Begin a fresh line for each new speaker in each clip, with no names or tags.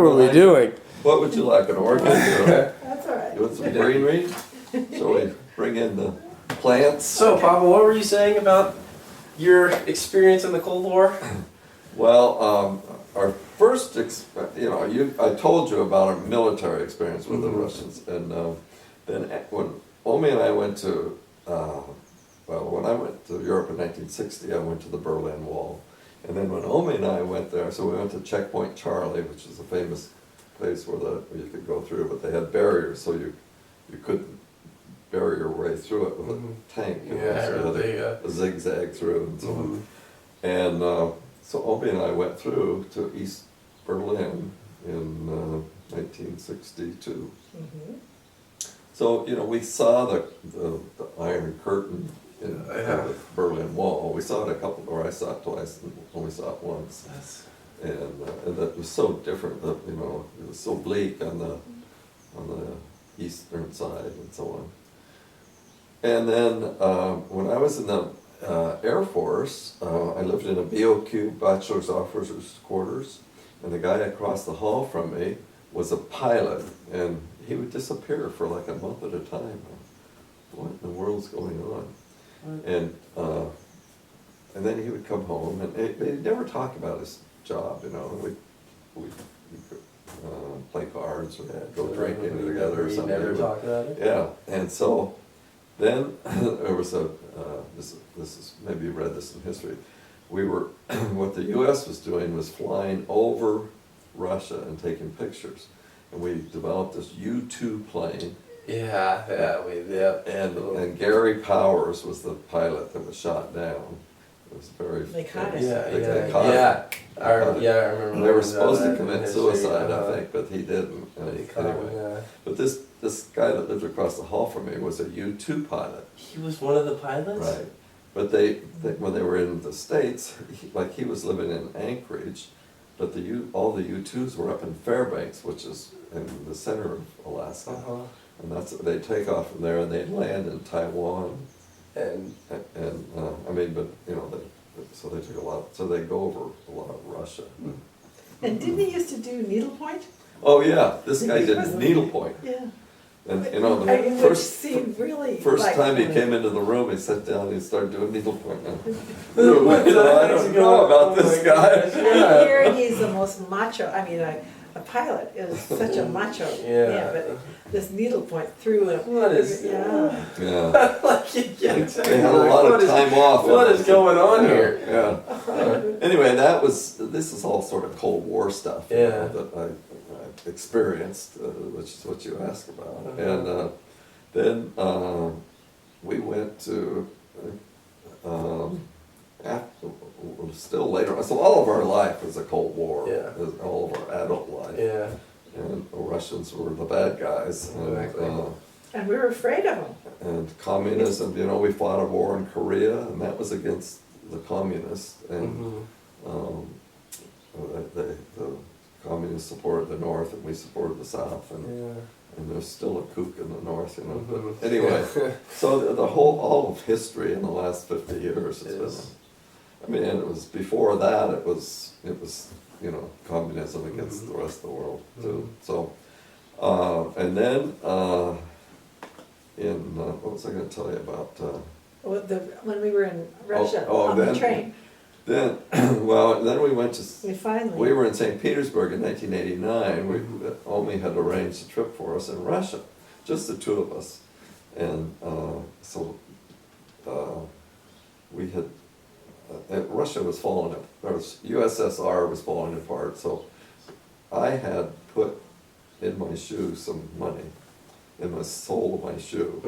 were we doing?
What would you like, an orchid? Or
That's all right.
you want some greenery? Shall we bring in the plants?
So, Papa, what were you saying about your experience in the Cold War?
Well, our first, I told you about our military experience with the Russians, and then when Omi and I went to, when I went to Europe in 1960, I went to the Berlin Wall, and then when Omi and I went there, so we went to Checkpoint Charlie, which is a famous place where you could go through, but they had barriers, so you couldn't bury your way through it with a tank. So you had a zigzag through and so on. And so Opie and I went through to East Berlin in 1962. So, we saw the Iron Curtain in the Berlin Wall. We saw it I saw it twice and only saw it once. And that was so different that, it was so bleak on the eastern side and so on. And then when I was in the Air Force, I lived in a BOQ, Bachelor's Officers Quarters, and the guy across the hall from me was a pilot, and he would disappear for like a month at a time. What in the world's going on? And then he would come home, and he'd never talk about his job, We'd play cards or go drinking together or something.
Never talk about it?
Yeah, and so then there was this is, maybe you read this in history, what the US was doing was flying over Russia and taking pictures. And we developed this U-2 plane. And Gary Powers was the pilot that was shot down. It was very...
They caught it.
They caught it.
I remember.
They were supposed to commit suicide, I think, but he didn't.
Anyway.
But this guy that lived across the hall from me was a U-2 pilot.
He was one of the pilots?
Right. But they when they were in the States, he was living in Anchorage, but all the U-2s were up in Fairbanks, which is in the center of Alaska. And they'd take off from there and they'd land in Taiwan. So they took so they go over a lot of Russia.
And didn't he used to do needlepoint?
Oh yeah, this guy did needlepoint.
Yeah.
And
Which
first
seemed really
time he came into the room, he sat down and he started doing needlepoint. I
What the heck's
don't
going
know
on?
about this guy.
I hear he's the most macho, a pilot is such a macho man, but this needlepoint through him.
What is...
Yeah.
Yeah. They had a lot of time off.
What is going on here?
Yeah. Anyway, this is all sort of Cold War stuff that I experienced, which is what you asked about. And then we went to, still later, so all of our life was a Cold War, all of our adult life.
Yeah.
And the Russians were the bad guys.
And we were afraid of them.
And communism, we fought a war in Korea, and that was against the communists. And the communists supported the North, and we supported the South. And there's still a kook in the North, But anyway, so all of history in the last 50 years has been. And it was before that. It was communism against the rest of the world too. So, and then what was I going to tell you about?
When we were in Russia on the train.
Then we went to.
We
were in St. Petersburg in 1989. Omi had arranged a trip for us in Russia, just the two of us, and we had. Russia was falling apart, USSR was falling apart, so I had put in my shoe some money, in the sole of my shoe,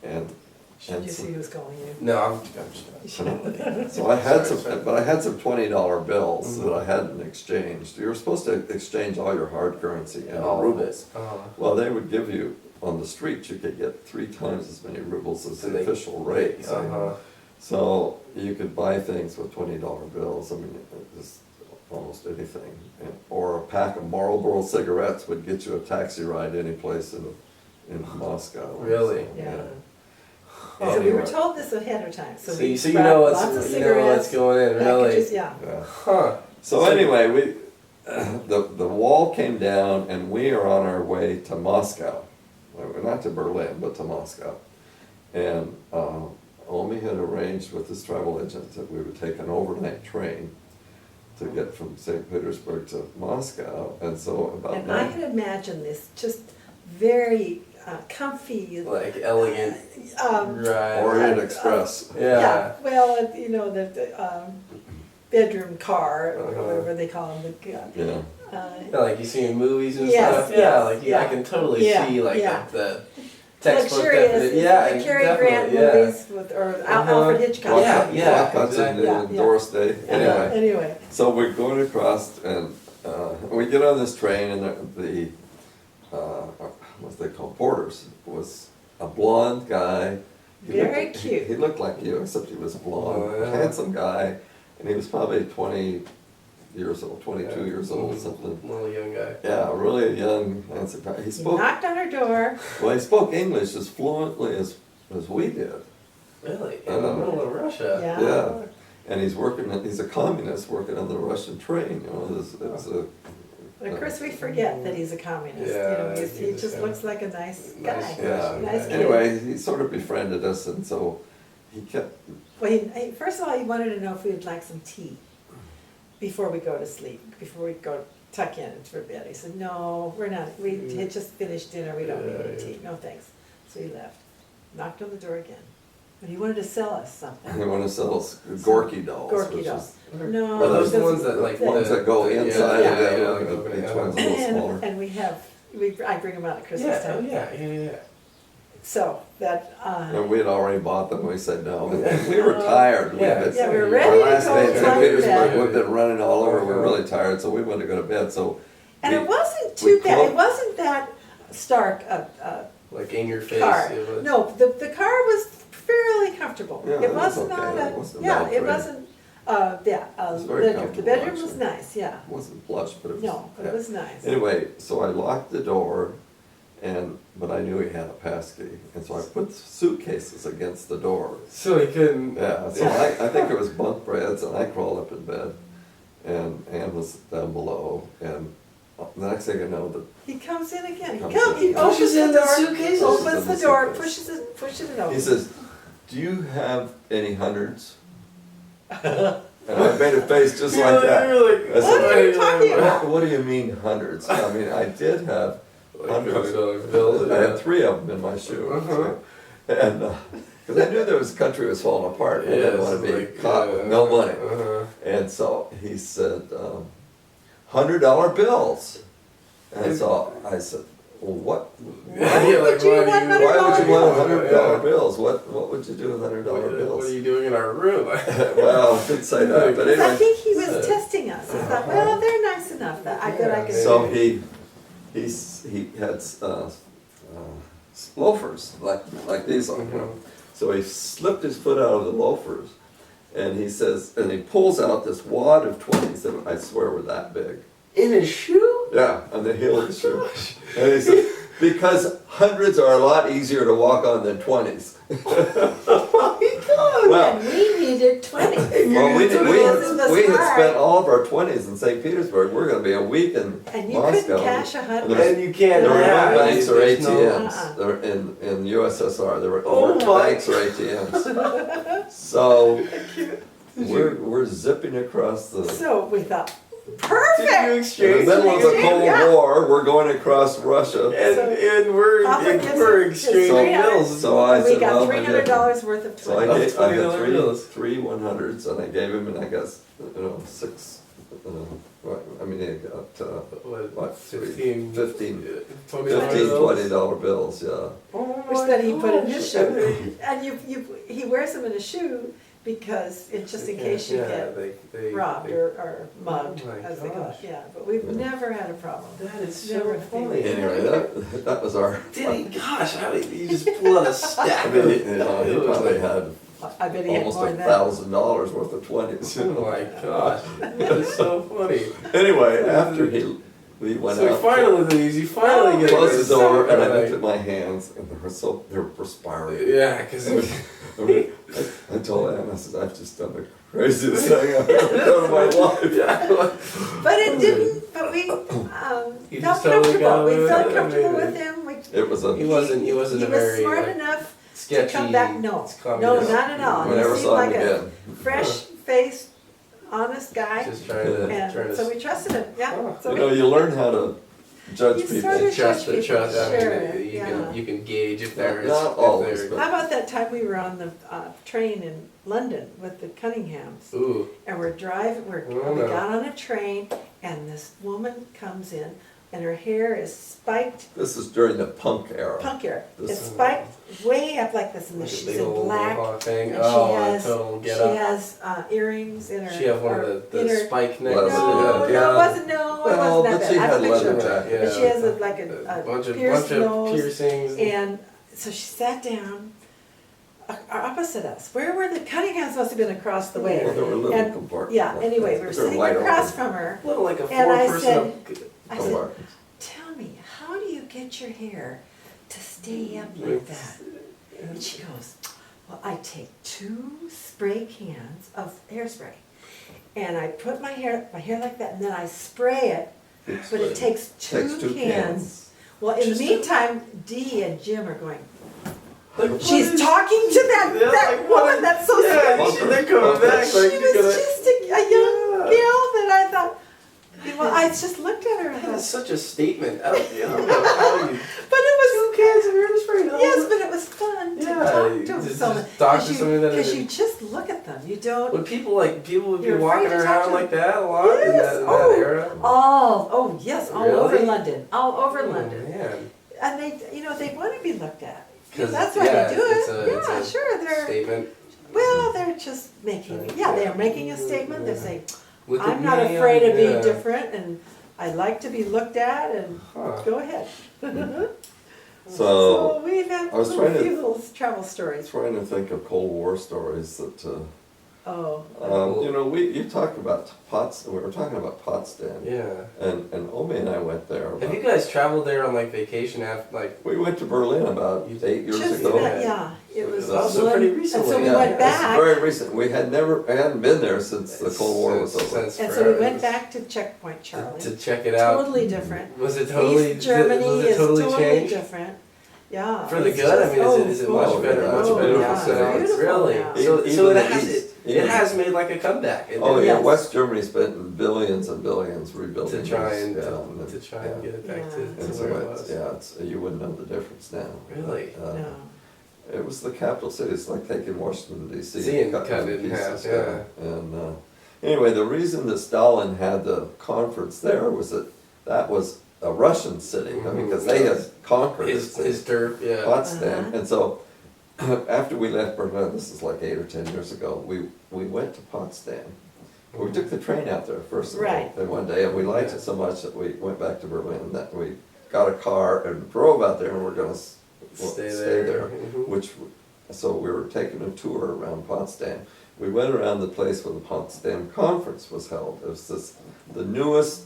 and
should you see who's calling you?
No, I'm just
so I had some $20 bills that I hadn't exchanged. You were supposed to exchange all your hard currency into rubles. Well, they would give you, on the street, you could get 3 times as many rubles as the official rate. So you could buy things with $20 bills. Just almost anything. Or a pack of Marlboro cigarettes would get you a taxi ride any place in Moscow.
Really?
Yeah. So we were told this ahead of time. So
you know what's going in, really?
Packages,
So anyway, the wall came down and we are on our way to Moscow. Well, not to Berlin, but to Moscow. And Omi had arranged with his travel agent that we would take an overnight train to get from St. Petersburg to Moscow. And so about
And I had imagined this just very comfy.
Like elegant ride.
Orient Express.
Yeah.
Well, you know, the bedroom car, or whatever they call them.
Yeah.
Yeah, like you see in movies and
Yes,
stuff.
yes,
Yeah, like
yeah.
I can totally
Yeah,
see like
yeah.
the textbook
Luxurious,
definition. Yeah,
the Cary Grant
definitely,
movies with, or Alfred Hitchcock.
Yeah,
Hudson
exactly.
and
Yeah.
Doris Day. Anyway.
Anyway,
So we're going across, and we get on this train, and the what they call porters was a blonde guy.
Very
He
cute.
He looked like you, except he was blonde,
Oh, yeah.
handsome guy, and he was probably 20 years old, 22
Yeah.
years old, something.
Little young guy.
Yeah, really young, handsome guy. He
he
spoke
knocked on her door.
well. He spoke English as fluently as we did.
Really? In the middle of Russia?
Yeah.
Yeah, and he's working. He's a communist working on the Russian train. You know, it's a.
Of course, we forget that he's a communist.
Yeah,
you know, he
he's
just
kinda
looks like a nice guy.
nice
Yeah.
Nice kid.
Anyway, he sort of befriended us, and so he kept.
Well, first of all, he wanted to know if we would like some tea before we go to sleep, before we go tuck in for bed. He said, "No, we're not. We had just finished dinner. We don't need any tea. No thanks." So he left. Knocked on the door again, but he wanted to sell us something.
They want to sell us Gorky dolls.
Gorky
which
dolls.
is-
No,
Are those the
because-
ones that like
Ones that go inside
Yeah,
of that.
yeah,
look,
like
each
open,
one's a little smaller.
And I bring them out at Christmas
Yeah, oh
time.
yeah.
So that,
And we had already bought them. We said no. We were tired.
Yeah.
Yeah, we were
Our
ready to
last
go
day in
to
St. Petersburg,
bed.
we've been running all over. We're really tired, so we wanted to go to bed. So.
And
we-
it wasn't
we
too bad,
clo-
it wasn't that stark
Like in your face.
car.
It was,
No, the car was fairly comfortable.
Yeah,
It
it was
was not
okay.
a,
It wasn't a
yeah,
bad
it
train.
wasn't,
was very
bedroom. The
comfortable,
bedroom was
actually.
nice, yeah.
It wasn't plush, but it was.
No, but
yeah.
it was nice.
Anyway, so I locked the door, but I knew he had a pass key, and so I put suitcases against the door.
so he couldn't.
Yeah, so I think it was bunk beds, and I crawled up in bed, and Ann was down below, and the next thing I know,
He comes in again,
Comes
he
in.
opens
Pushes
the
in the
door,
suitcases?
opens
Pushes
the
in the
door,
suitcase.
pushes it open.
he says, "Do you have any hundreds?" And I made a face just like that. I said,
What are you talking about?
What do you mean hundreds? I mean, I did have hundreds.
$100 bills.
I had 3 of them in my shoe.
Uh-huh.
And, because I knew there was country was falling apart, and I didn't want to be
like,
caught with no money.
Uh-huh.
And so he said, $100 bills. And so I said, well, what?
Yeah,
would
like,
you
why
want
do you-
Why would you want $100
Yeah.
bills? What would you do with $100
What are
bills?
you doing in our room?
Well, I didn't say that, but
I
anyway.
think he was testing us, he thought, well, they're nice enough that I bet I can.
So he had loafers like these on, you know. So he slipped his foot out of the loafers, and he says, and he pulls out this wad of 20s that I swear were that big.
In his shoe?
Yeah, on the heel of the shoe. And he said, because hundreds are a lot easier to walk on than 20s.
Oh my god!
Well,
And we needed 20.
well, we had
Smart.
spent all of our 20s in St. Petersburg. We're going to be a week in
And you
Moscow.
couldn't cash
And
100.
there was-
And you can't.
There were
yeah,
no banks or
there's
ATMs.
Uh-uh.
There were in USSR. There were
Oh
no
my
banks or ATMs. So we're zipping across the.
So we thought,
Did you
perfect!
In the
exchange?
middle of the Cold
Yeah.
War, we're going across Russia.
And we're
Papa gives
we're
us
exchanging
$300.
bills.
So I
We
said,
got
well, I did.
$300 worth of
So I
20.
gave, I
$20
got
bills.
three 100s, and I gave him, and I got, 6. I mean, he got what,
15,
15
$20
$20 bills, yeah.
Oh
Which
my
then he put in his
gosh.
shoe. And he wears them in a shoe because it's just in case you get
they
robbed or mugged,
Oh my
as they call it.
gosh.
Yeah, but we've
Yeah.
never had a problem.
That is
Never
so funny.
Anyway, that was our.
Did he? Gosh, how did you just pull out a stack of it?
You know, he
It was
probably
like,
had
I bet he had
almost
more than that.
$1,000 worth of 20s.
oh my gosh, that is so funny.
Anyway, after he we went
So
out.
you finally get
Closed
this.
the door and I
Like,
looked at my hands and they were perspiring.
yeah, because
I told Anne, I said, I've just done the craziest thing I've ever done in my life.
But it didn't, but we,
You
felt
just totally got
comfortable,
away
we
with
felt
it?
comfortable with
Amazing.
him, we.
It was a,
He wasn't
He
a
was
very
smart
like,
enough to
sketchy.
come back, no,
communist.
not at all.
I
He
never
seemed
saw him
like a
again.
fresh-faced, honest guy,
Just trying to
and so we trusted him, yeah.
Oh.
So
You know,
we-
you learn how to judge
You
people.
sort of-
trust the
Trust
trust. I mean,
sure,
you
yeah.
can you can gauge if there is.
Not
if
always,
there-
but-
How about that time we were on the train in London with the Cunninghams?
Ooh.
And we're driving,
Oh,
we
no.
got on a train, and this woman comes in, and her hair is spiked,
This is during the punk era.
punk hair.
This
It's
is-
spiked way up like this, and
Like a
she's
big
in
old
black.
mohawk thing.
And
Oh,
she
a
has,
total get
she
up.
has earrings in her.
She have one
or
of the
in her-
spike
Well,
necklaces.
No,
yeah.
no, it wasn't, no, it
Well,
wasn't
but
that
she
bad. I have
had
a picture
leather
of her.
jacket.
Yeah.
But she has like
a
a
bunch
pierced
of
nose,
piercings.
and so she sat down opposite us. Where were the Cunninghams? Must have been across the way.
Well, there were little
And-
compartments.
Yeah, anyway, we were
They're
sitting
wide
across
open
from her.
Little like a
And I
four-person.
I said,
compartments.
tell me, how do you get your hair to stay up like that? And she goes, well, I take 2 spray cans of hairspray, and I put my hair like that, and then I spray it, but it takes
Takes
2 cans. Well, in the
Just a-
meantime, Dee and Jim are going,
Like, what
she's
is-
talking to that,
Yeah,
that
like, what
woman,
is-
that's so
Yeah,
sweet.
they're coming back.
She
Like,
was
you're gonna.
just a young
Yeah.
girl that I thought, well, I just looked at her and
That is
thought,
such a statement. I don't know how you.
but it was,
2 cans of hairspray. No?
yes, but it was fun to
Yeah,
talk to
just
someone.
talk to somebody that
Because
is-
you just look at them, you don't,
Would people would be
You're
walking
afraid to talk
around
to
like that a lot in
Yes.
that, in
Oh.
that era?
oh, yes, all over
Really?
London, all over
Oh,
London.
man.
And they, they want to be looked at.
'Cause,
That's why
yeah,
they do
it's
it.
a- it's
Yeah,
a
sure, they're,
Statement.
well, they're just making, yeah, they're making a statement, they're saying,
Look at
I'm not
me,
afraid of being
yeah.
different, and I like to be looked at, and
Huh.
go ahead.
So,
we've had
I was
a
trying to-
few little travel
I'm
stories.
trying to think of Cold War stories that,
Oh,
you talked about we were talking about Potsdam.
Yeah.
And Omi and I went there.
Have you guys traveled there on like vacation after like?
We went to Berlin about 8 years
just
ago.
that, yeah, it was.
Also pretty
And so
recently,
we
yeah.
went
It's
back,
very recent. We hadn't been there since the Cold War was over.
Since
and so we
forever.
went back to Checkpoint
to
Charlie.
check it out.
Totally different.
Was it totally?
East Germany
was it
is
totally
totally
changed?
different. Yeah.
For the
it's
good? I
just-
mean, is it much
oh,
better?
yeah,
Much
it's
better
beautiful
for
city.
now?
Beautiful
Really?
now.
So
Even
it
the
has
East.
it has made like a comeback.
Oh yeah,
Yes.
West Germany spent billions and billions rebuilding
To try
those,
and
yeah,
to try and
yeah.
get it back
Yeah.
to
And so
where it
it's,
was.
yeah, it's, you wouldn't know the difference now.
Really?
No.
It was the capital city. It's like taking Washington D.C.
See, and
cutting
cut it in
pieces,
half, yeah.
And anyway, the reason that Stalin had the conference there was that was a Russian city. I mean, because they had conquered
His
the city,
dirt, yeah.
Potsdam,
Uh-huh.
and so after we left Berlin, this is like 8 or 10 years ago, we went to Potsdam. We took the train out there first of all,
Right.
and one day, and we liked it so much that we went back to Berlin, that we got a car and drove out there, and we're gonna
Stay
stay
there.
there.
Mhm.
Which, so we were taking a tour around Potsdam. We went around the place where the Potsdam Conference was held. It was the newest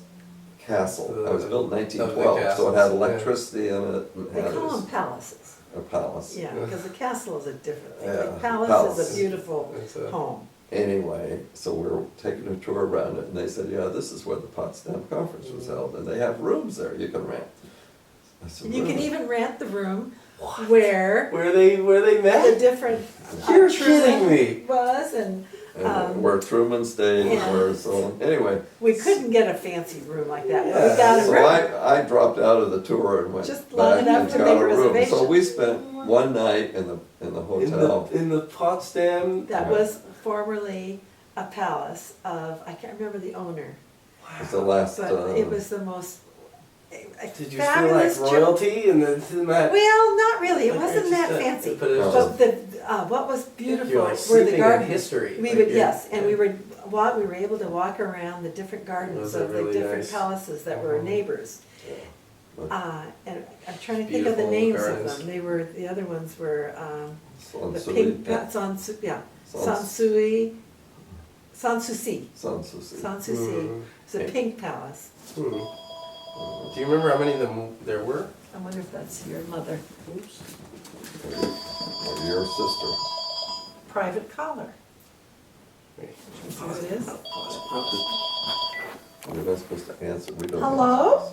castle. It was built in 1912, so it had
castles, yeah.
electricity in it. And
They
had
call
its-
them palaces.
a palace.
Yeah, because the castle is a different thing.
Yeah,
The palace
palace.
is a beautiful
It's a-
home.
Anyway, so we were taking a tour around it, and they said, yeah, this is where the Potsdam Conference was held, and they have rooms there you can rent. I said,
You can
"Really?"
even rent the room where
Where they
the
met?
different.
You're
Truman
kidding me.
Was, and
And where Truman stayed,
yeah.
where so, anyway.
we couldn't get a fancy room like that.
Yeah,
We got a
So
room.
I dropped out of the tour and went
Just long
back
enough
and
to
got
make
a room. So
reservations.
we spent one night in the hotel.
In the Potsdam.
That
Yeah.
was formerly a palace of, I can't remember the owner,
It's the last.
but it was the most
Did you feel like
fabulous.
royalty in that?
Well, not really. It
Like,
wasn't
it's
that
just a-
fancy.
but it was
Oh.
But what was beautiful
You're like
were
sleeping
the
in
gardens.
history.
We
Like
would,
you're-
yes, and we were able to walk around the different gardens
Those are
of the
really
different
nice.
palaces that were
Mhm.
neighbors.
But
And I'm trying to think of the
Beautiful
names
gardens.
of them. The other ones were, the
Sanssouci,
pink,
yeah.
Sanssouci, Sanssouci.
Sanssouci.
Sanssouci.
Mhm.
It's a pink palace.
Hmm. Do you remember how many of them there were?
I wonder if that's your mother.
Oops.
Or your sister.
Private caller.
Wait.
See what it is?
We're not supposed to answer, we don't.
Hello?